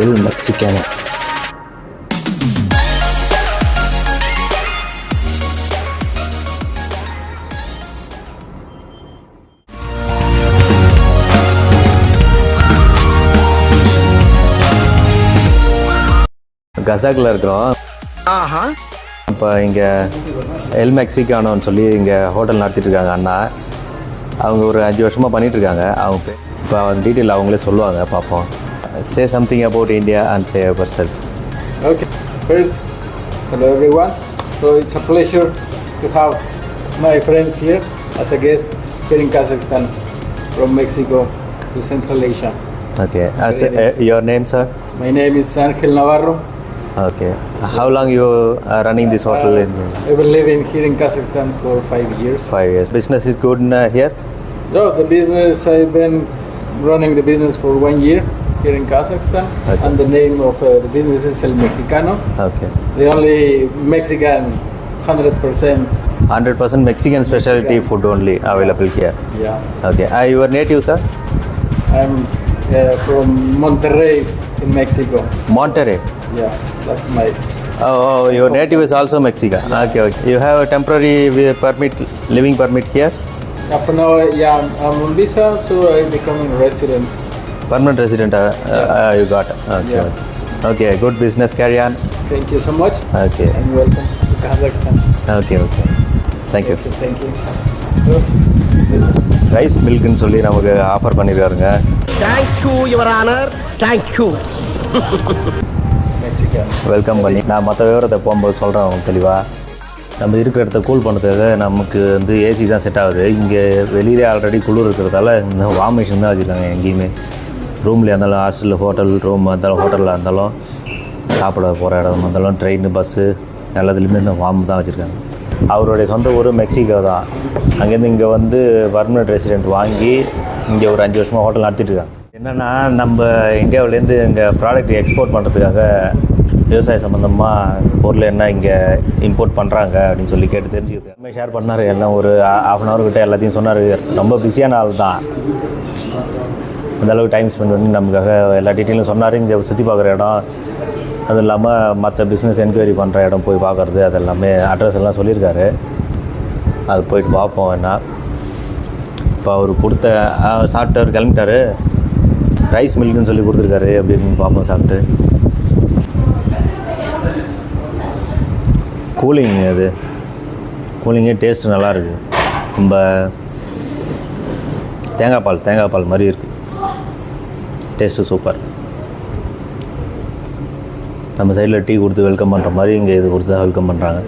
L Mexicano. கசாக்கில் இருக்கிறோம். இப்போ இங்கே எல் மெக்சிகானோன்னு சொல்லி இங்கே ஹோட்டல் நடத்திட்டு இருக்காங்க அண்ணா. அவங்க ஒரு 5 வருஷமாக பண்ணிகிட்ருக்காங்க. அவங்க இப்போ டீட்டெயில் அவங்களே சொல்லுவாங்க, பார்ப்போம். Say something about India and say yourself. Okay, first, hello everyone. So it's a pleasure to have my friends here as a guest here in Kazakhstan, from Mexico to Central Asia. Okay, your name, sir? My name is Angel Navarro. Okay, how long you are running this hotel? I've been living here in Kazakhstan for 5 years. 5 years. Business is good here? So the business, I've been running the business for 1 year here in Kazakhstan. Okay. And the name of the business is El Mexicano. Okay. The only Mexican 100%. 100% Mexican specialty food only available here. Yeah. Okay, your native, sir? I'm from Monterrey in Mexico. Monterrey? Yeah, that's my... Oh, your native is also Mexico. Yeah. Okay. You have a temporary permit, living permit here? Yeah, for now, yeah, I'm on visa, so I'm becoming a resident. Permanent resident, you got. Okay. Yeah. Okay, good business, carry on. Thank you so much. Okay. And welcome to Kazakhstan. Okay. Thank you. Okay, thank you. Rice மில்க்குன்னு சொல்லி நமக்கு offer பண்ணியிருக்காருங்க. Thank you your honour, thank you. Welcome பண்ணி நான் மற்ற விவரத்தை போகும்போது சொல்கிறேன் உங்களுக்கு தெளிவாக. நம்ம இருக்கிற இடத்த கூல் பண்ணுறதுக்கு நமக்கு ஏசி தான் செட் ஆகுது. இங்கே வெளியிலே ஆல்ரெடி குளிர் இருக்கிறதால இந்த வார்ம் மிஷின் தான் வச்சுருக்காங்க எங்கேயுமே. ரூம்லேயே இருந்தாலும், ஹாஸ்டலில் ஹோட்டல் ரூம் இருந்தாலும், ஹோட்டலில் இருந்தாலும், சாப்பிட போகிற இடம் இருந்தாலும், ட்ரெயின் பஸ்ஸு எல்லாத்துலேயுமே இந்த வார்ம் தான் வச்சுருக்காங்க. அவருடைய சொந்த ஊர் மெக்சிகோ தான். அங்கேருந்து இங்கே பர்மனெண்ட் ரெசிடென்ட் வாங்கி இங்கே ஒரு 5 வருஷமாக ஹோட்டல் நடத்திட்டுருக்காங்க. என்னென்னா, நம்ம இந்தியாவிலேருந்து இங்கே ப்ராடக்ட் எக்ஸ்போர்ட் பண்ணுறதுக்காக விவசாய சம்மந்தமாக பொருள் என்ன இங்கே இம்போர்ட் பண்ணுறாங்க அப்படின்னு சொல்லி கேட்டு தெரிஞ்சுக்கிது. எல்லாமே ஷேர் பண்ணார். எல்லாம் ஒரு ½ hour கிட்டே எல்லாத்தையும் சொன்னார். ரொம்ப பிஸியான ஆள் தான். அந்தளவுக்கு டைம் ஸ்பெண்ட் பண்ணி நமக்காக எல்லா டீட்டெயிலும் சொன்னார். இங்கே சுற்றி பார்க்குற இடம், அதுவும் இல்லாமல் மற்ற பிஸ்னஸ் என்கொயரி பண்ணுற இடம் போய் பார்க்குறது, அது எல்லாமே அட்ரஸ் எல்லாம் சொல்லியிருக்காரு. அது போயிட்டு பார்ப்போம். என்ன இப்போ அவர் கொடுத்த சாப்பிட்டு அவர் கிளம்பிட்டார். ரைஸ் மில்க்குன்னு சொல்லி கொடுத்துருக்காரு. அப்படின்னு பார்ப்போம் சாப்பிட்டு. கூலிங், அது கூலிங்கே டேஸ்ட்டு நல்லாயிருக்கு. ரொம்ப தேங்காய் பால் மாதிரி இருக்குது. Taste super. நம்ம சைடில் டீ கொடுத்து வெல்கம் பண்ணுற மாதிரி இங்கே இது கொடுத்து தான் வெல்கம் பண்ணுறாங்க.